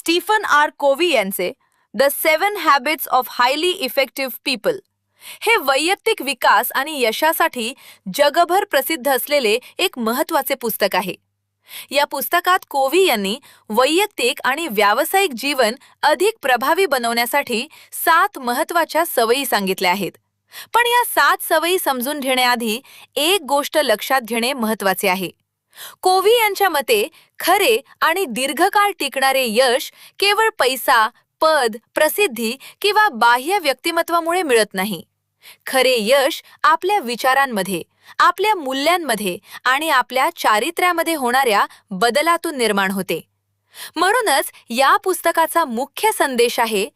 Stephen R CoV यांचे the 7 habits of highly effective people हे वैयक्तिक विकास आणि यशासाठी जगभर प्रसिद्ध असलेले एक महत्त्वाचे पुस्तक आहे. या पुस्तकात कोव्ही यांनी वैयक्तिक आणि व्यावसायिक जीवन अधिक प्रभावी बनवण्यासाठी 7 महत्त्वाच्या सवयी सांगितल्या आहेत. पण या 7 सवयी समजून घेण्याआधी एक गोष्ट लक्षात घेणे महत्त्वाचे आहे. कोव्ही यांच्या मते खरे आणि दीर्घकाळ टिकणारे यश केवळ पैसा, पद, प्रसिद्धी किंवा बाह्य व्यक्तिमत्वामुळे मिळत नाही. खरे यश आपल्या विचारांमध्ये, आपल्या मूल्यांमध्ये आणि आपल्या चारित्र्यामध्ये होणाऱ्या बदलातून निर्माण होते. म्हणूनच या पुस्तकाचा मुख्य संदेश आहे,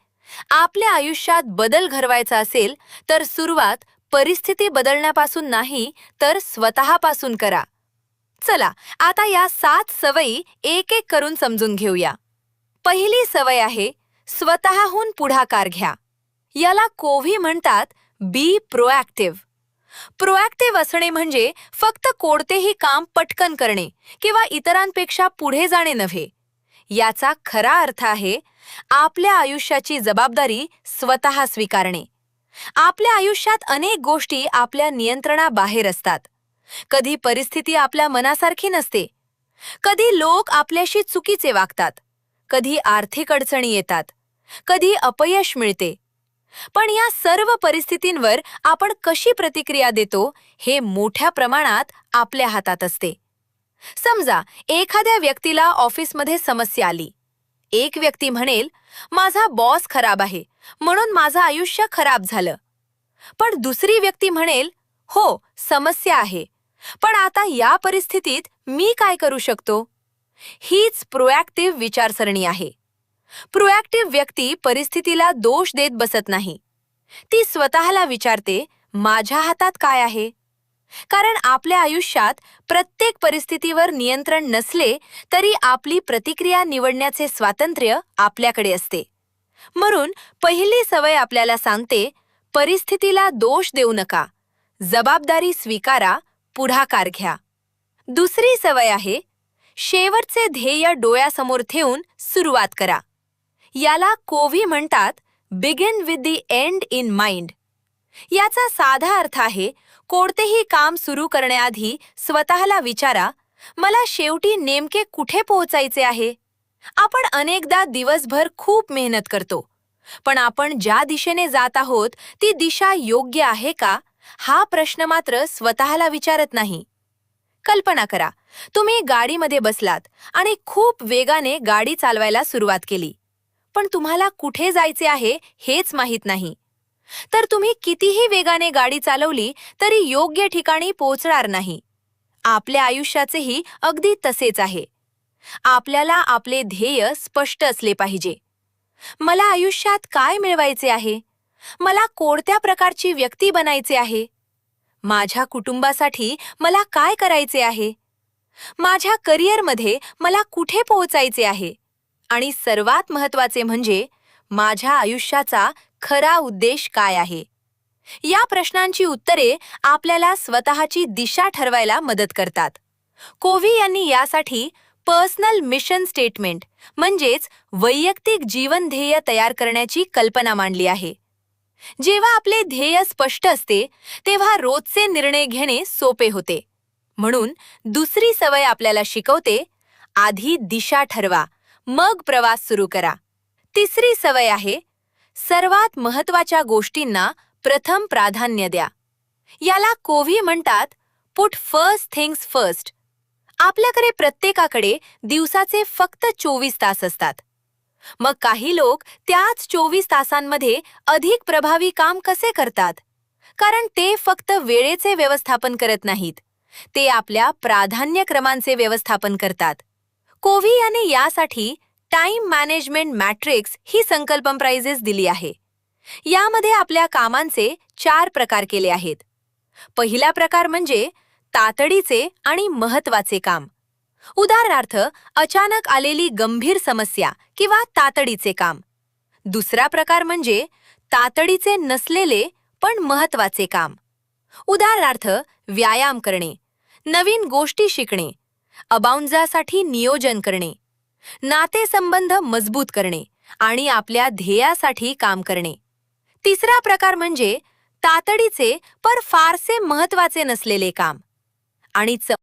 आपल्या आयुष्यात बदल घडवायचा असेल तर सुरुवात परिस्थिती बदलण्यापासून नाही तर स्वतःपासून करा. चला आता या 7 सवयी एक एक करून समजून घेऊया. पहिली सवय आहे स्वतःहून पुढाकार घ्या. याला कोव्ही म्हणतात बी प्रोएक्टिव्ह. प्रोएक्टिव्ह असणे म्हणजे फक्त कोणतेही काम पटकन करणे किंवा इतरांपेक्षा पुढे जाणे नव्हे. याचा खरा अर्थ आहे आपल्या आयुष्याची जबाबदारी स्वतः स्वीकारणे. आपल्या आयुष्यात अनेक गोष्टी आपल्या नियंत्रणाबाहेर असतात. कधी परिस्थिती आपल्या मनासारखी नसते, कधी लोक आपल्याशी चुकीचे वागतात, कधी आर्थिक अडचणी येतात, कधी अपयश मिळते. पण या सर्व परिस्थितींवर आपण कशी प्रतिक्रिया देतो हे मोठ्या प्रमाणात आपल्या हातात असते. समजा एखाद्या व्यक्तीला ऑफिसमध्ये समस्या आली. एक व्यक्ती म्हणेल, माझा बॉस खराब आहे म्हणून माझं आयुष्य खराब झालं. पण दुसरी व्यक्ती म्हणेल, हो समस्या आहे, पण आता या परिस्थितीत मी काय करू शकतो? हीच प्रोएक्टिव्ह विचारसरणी आहे. प्रोएक्टिव्ह व्यक्ती परिस्थितीला दोष देत बसत नाही. ती स्वतःला विचारते, माझ्या हातात काय आहे? कारण आपल्या आयुष्यात प्रत्येक परिस्थितीवर नियंत्रण नसले तरी आपली प्रतिक्रिया निवडण्याचे स्वातंत्र्य आपल्याकडे असते. म्हणून पहिली सवय आपल्याला सांगते, परिस्थितीला दोष देऊ नका, जबाबदारी स्वीकारा, पुढाकार घ्या. दुसरी सवय आहे शेवटचे ध्येय डोळ्यासमोर ठेवून सुरुवात करा. याला कोव्ही म्हणतात begin with the and in mind. याचा साधा अर्थ आहे, कोणतेही काम सुरू करण्याआधी स्वतःला विचारा, मला शेवटी नेमके कुठे पोहोचायचे आहे? आपण अनेकदा दिवसभर खूप मेहनत करतो, पण आपण ज्या दिशेने जात आहोत ती दिशा योग्य आहे का हा प्रश्न मात्र स्वतःला विचारत नाही. कल्पना करा, तुम्ही गाडीमध्ये बसलात आणि खूप वेगाने गाडी चालवायला सुरुवात केली, पण तुम्हाला कुठे जायचे आहे हेच माहीत नाही. तर तुम्ही कितीही वेगाने गाडी चालवली तरी योग्य ठिकाणी पोहोचणार नाही. आपल्या आयुष्याचेही अगदी तसेच आहे. आपल्याला आपले ध्येय स्पष्ट असले पाहिजे. मला आयुष्यात काय मिळवायचे आहे? मला कोणत्या प्रकारची व्यक्ती बनायचे आहे? माझ्या कुटुंबासाठी मला काय करायचे आहे? माझ्या करिअरमध्ये मला कुठे पोहोचायचे आहे? आणि सर्वात महत्त्वाचे म्हणजे माझ्या आयुष्याचा खरा उद्देश काय आहे? या प्रश्नांची उत्तरे आपल्याला स्वतःची दिशा ठरवायला मदत करतात. कोव्ही यांनी यासाठी पर्सनल मिशन स्टेटमेंट म्हणजेच वैयक्तिक जीवन ध्येय तयार करण्याची कल्पना मांडली आहे. जेव्हा आपले ध्येय स्पष्ट असते तेव्हा रोजचे निर्णय घेणे सोपे होते. म्हणून दुसरी सवय आपल्याला शिकवते, आधी दिशा ठरवा, मग प्रवास सुरू करा. तिसरी सवय आहे सर्वात महत्त्वाच्या गोष्टींना प्रथम प्राधान्य द्या. याला कोव्ही म्हणतात पुट फर्स्ट थिंग्स फर्स्ट. आपल्याकडे प्रत्येकाकडे दिवसाचे फक्त 24 तास असतात. मग काही लोक त्याच 24 तासांमध्ये अधिक प्रभावी काम कसे करतात? कारण ते फक्त वेळेचे व्यवस्थापन करत नाहीत, ते आपल्या प्राधान्यक्रमांचे व्यवस्थापन करतात. कोव्ही यांनी यासाठी टाइम मॅनेजमेंट मॅट्रिक्स ही संकल्पना दिली आहे. यामध्ये आपल्या कामांचे 4 प्रकार केले आहेत. पहिला प्रकार म्हणजे तातडीचे आणि महत्त्वाचे काम. उदाहरणार्थ अचानक आलेली गंभीर समस्या किंवा तातडीचे काम. दुसरा प्रकार म्हणजे तातडीचे नसलेले पण महत्त्वाचे काम. उदाहरणार्थ व्यायाम करणे, नवीन गोष्टी शिकणे, अबाउंजासाठी नियोजन करणे, नातेसंबंध मजबूत करणे आणि आपल्या ध्येयासाठी काम करणे. तिसरा प्रकार म्हणजे तातडीचे पण फारसे महत्वाचे नसलेले काम. आणि